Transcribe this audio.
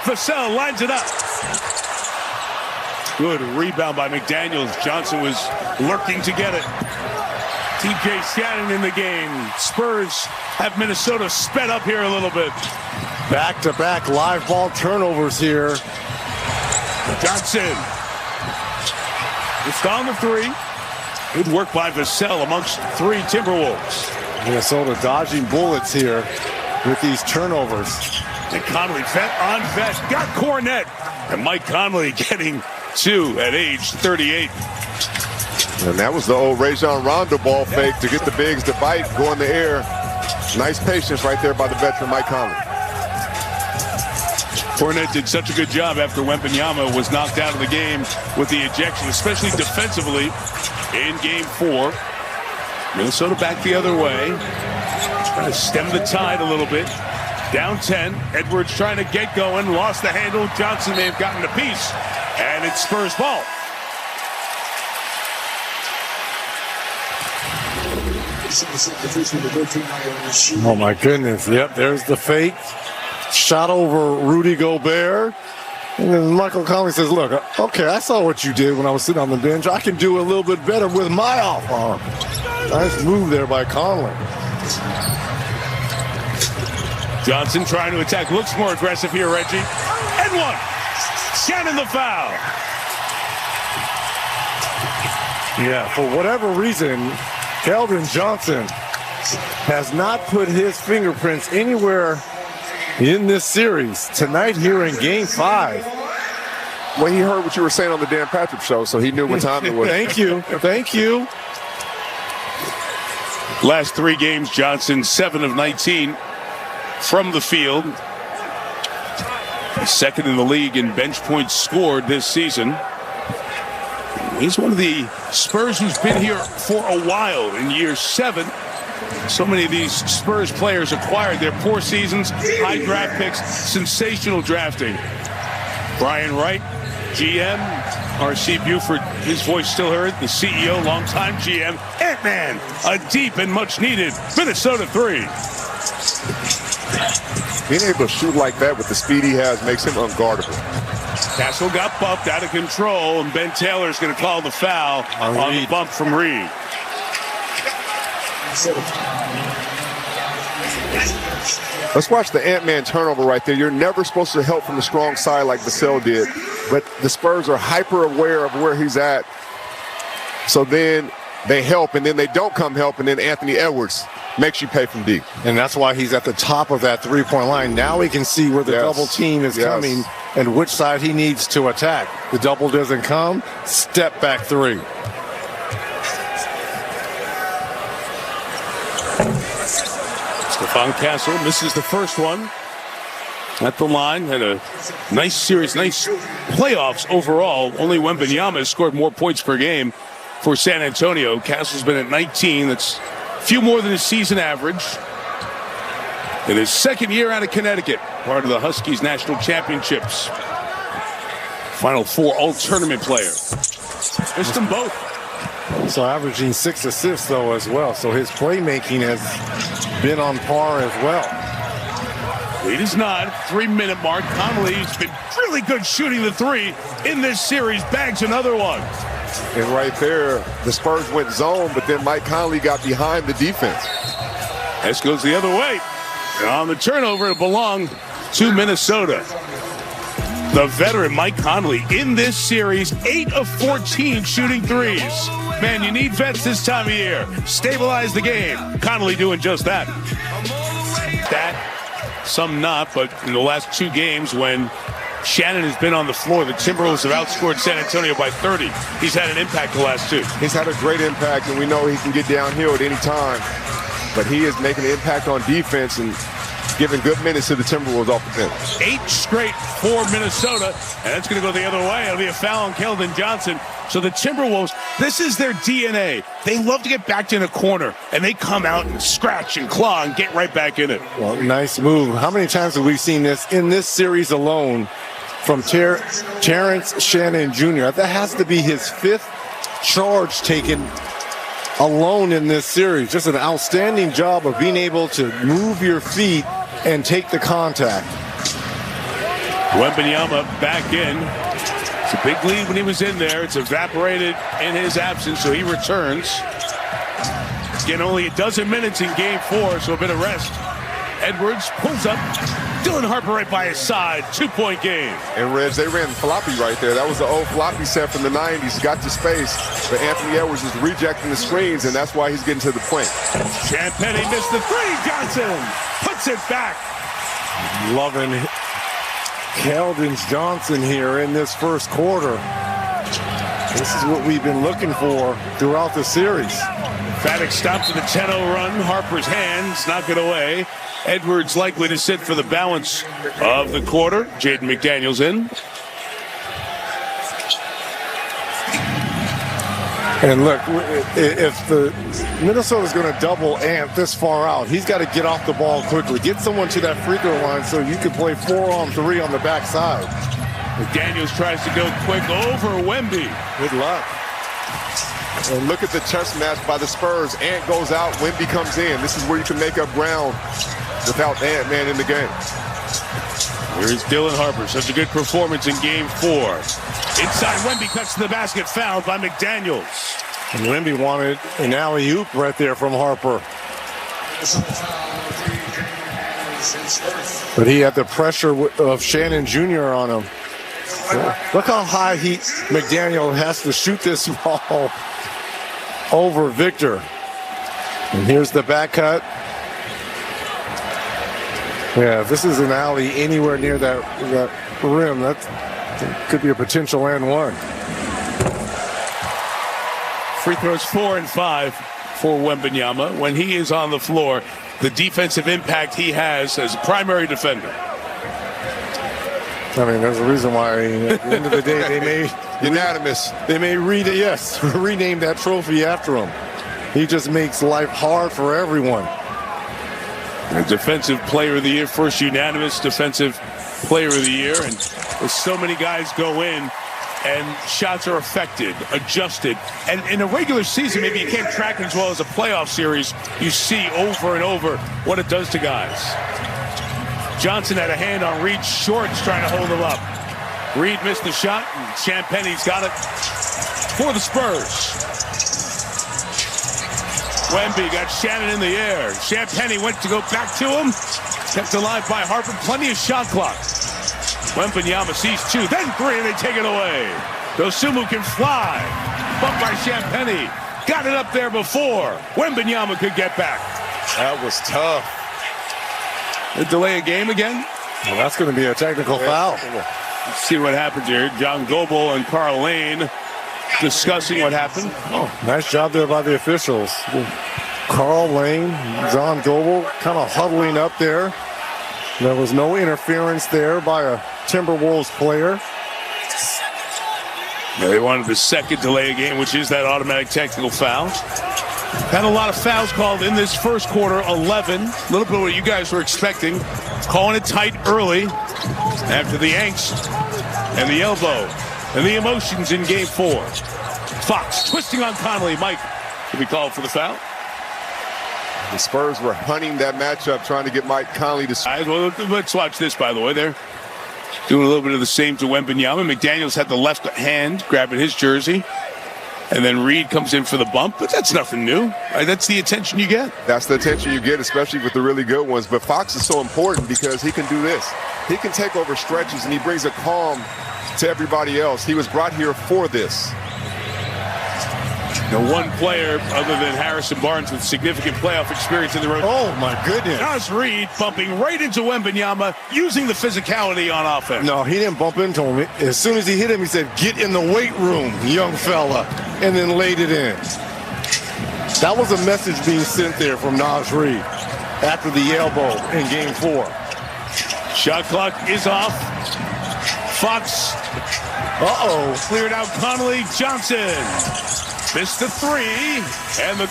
Vassell lines it up. Good rebound by McDaniels. Johnson was lurking to get it. TJ Shannon in the game. Spurs have Minnesota sped up here a little bit. Back-to-back live ball turnovers here. Johnson. It's on the three. Good work by Vassell amongst three Timberwolves. Minnesota dodging bullets here with these turnovers. And Conley, vet on vet, got Cornette. And Mike Conley getting two at age 38. And that was the old Rajon Rondo ball fake to get the bigs to bite, go in the air. Nice patience right there by the veteran Mike Conley. Cornette did such a good job after Wembanyama was knocked out of the game with the ejection, especially defensively in Game 4. Minnesota back the other way. Trying to stem the tide a little bit. Down 10. Edwards trying to get going. Lost the handle. Johnson may have gotten a piece. And it's Spurs ball. Oh, my goodness. Yep, there's the fake. Shot over Rudy Gobert. And then Michael Conley says, look, okay, I saw what you did when I was sitting on the bench. I can do a little bit better with my off arm. Nice move there by Conley. Johnson trying to attack. Looks more aggressive here, Reggie. And one. Shannon the foul. Yeah, for whatever reason, Keldon Johnson has not put his fingerprints anywhere in this series. Tonight here in Game 5. Well, he heard what you were saying on the Dan Patrick Show, so he knew what time it was. Thank you. Thank you. Last three games, Johnson 7 of 19 from the field. Second in the league in bench points scored this season. He's one of the Spurs who's been here for a while in year 7. So many of these Spurs players acquired their poor seasons, high draft picks, sensational drafting. Brian Wright, GM, R.C. Buford, his voice still heard, the CEO, longtime GM, Ant-Man, a deep and much-needed Minnesota 3. Being able to shoot like that with the speed he has makes him unguardable. Castle got bumped out of control, and Ben Taylor's going to call the foul on the bump from Reed. Let's watch the Ant-Man turnover right there. You're never supposed to help from the strong side like Vassell did, but the Spurs are hyper aware of where he's at. So then they help, and then they don't come help, and then Anthony Edwards makes you pay from deep. And that's why he's at the top of that three-point line. Now he can see where the double team is coming and which side he needs to attack. The double doesn't come, step back three. Stephon Castle misses the first one at the line. Had a nice series, nice playoffs overall. Only Wembanyama has scored more points per game for San Antonio. Castle's been at 19. That's a few more than his season average. In his second year out of Connecticut, part of the Huskies National Championships. Final Four all-tournament player. Missed them both. So averaging 6 assists, though, as well. So his playmaking has been on par as well. Lead is 9, 3-minute mark. Conley's been really good shooting the three in this series. Bags another one. And right there, the Spurs went zone, but then Mike Conley got behind the defense. This goes the other way. And on the turnover, it belonged to Minnesota. The veteran Mike Conley in this series, 8 of 14 shooting threes. Man, you need vets this time of year. Stabilize the game. Conley doing just that. Some not, but in the last 2 games when Shannon has been on the floor, the Timberwolves have outscored San Antonio by 30. He's had an impact the last 2. He's had a great impact, and we know he can get downhill at any time. But he is making an impact on defense and giving good minutes to the Timberwolves off the bench. 8 straight for Minnesota, and that's going to go the other way. It'll be a foul on Keldon Johnson. So the Timberwolves, this is their DNA. They love to get back in a corner, and they come out and scratch and claw and get right back in it. Well, nice move. How many times have we seen this in this series alone from Terrence Shannon Jr.? That has to be his 5th charge taken alone in this series. Just an outstanding job of being able to move your feet and take the contact. Wembanyama back in. It's a big lead when he was in there. It's evaporated in his absence, so he returns. Again, only a dozen minutes in game 4, so a bit of rest. Edwards pulls up. Dylan Harper right by his side. 2-point game. And Reds, they ran floppy right there. That was the old floppy set from the 90s. Got to space, but Anthony Edwards is rejecting the screens, and that's why he's getting to the point. Champagnie missed the three. Johnson puts it back. Loving Keldon Johnson here in this first quarter. This is what we've been looking for throughout the series. Emphatic stop to the 10-0 run. Harper's hands knock it away. Edwards likely to sit for the balance of the quarter. Jaden McDaniels in. And look, if the Minnesota's going to double Ant this far out, he's got to get off the ball quickly. Get someone to that free throw line so you can play 4-on-3 on the backside. McDaniels tries to go quick over Wemby. Good luck. And look at the chess match by the Spurs. Ant goes out, Wemby comes in. This is where you can make up ground without Ant-Man in the game. Here's Dylan Harper. Such a good performance in game 4. Inside, Wemby cuts to the basket, fouled by McDaniels. And Wemby wanted an alley-oop right there from Harper. But he had the pressure of Shannon Jr. on him. Look how high McDaniel has to shoot this ball over Victor. And here's the back cut. Yeah, if this is an alley anywhere near that rim, that could be a potential and one. Free throws 4 and 5 for Wembanyama. When he is on the floor, the defensive impact he has as a primary defender. I mean, there's a reason why at the end of the day they may unanimous. They may rename that trophy after him. He just makes life hard for everyone. The defensive player of the year, first unanimous defensive player of the year, and so many guys go in and shots are affected, adjusted, and in a regular season maybe you can't track it as well as a playoff series. You see over and over what it does to guys. Johnson had a hand on Reed's shorts trying to hold him up. Reed missed the shot, and Champagnie's got it for the Spurs. Wemby got Shannon in the air. Champagnie went to go back to him. Kept alive by Harper. Plenty of shot clock. Wembanyama sees 2, then 3, and they take it away. Dosunmu can fly. Bumped by Champagnie. Got it up there before Wembanyama could get back. That was tough. The delay a game again? Well, that's going to be a technical foul. Let's see what happens here. John Goebel and Carl Lane discussing what happened. Oh, nice job there by the officials. Carl Lane, John Goebel kind of huddling up there. There was no interference there by a Timberwolves player. Yeah, they wanted the second delay game, which is that automatic technical foul. Had a lot of fouls called in this first quarter, 11. A little bit of what you guys were expecting. Calling it tight early after the angst and the elbow and the emotions in game 4. Fox twisting on Conley. Mike, to be called for the foul. The Spurs were hunting that matchup, trying to get Mike Conley to... Well, let's watch this, by the way. They're doing a little bit of the same to Wembanyama. McDaniels had the left hand grabbing his jersey. And then Reed comes in for the bump, but that's nothing new. Right? That's the attention you get. That's the attention you get, especially with the really good ones. But Fox is so important because he can do this. He can take over stretches, and he brings a calm to everybody else. He was brought here for this. The one player other than Harrison Barnes with significant playoff experience in the road. Oh, my goodness. Nas Reed bumping right into Wembanyama, using the physicality on offense. No, he didn't bump into him. As soon as he hit him, he said, "Get in the weight room, young fella," and then laid it in. That was a message being sent there from Nas Reed after the elbow in game 4. Shot clock is off. Fox. Cleared out Conley. Johnson missed the 3, and the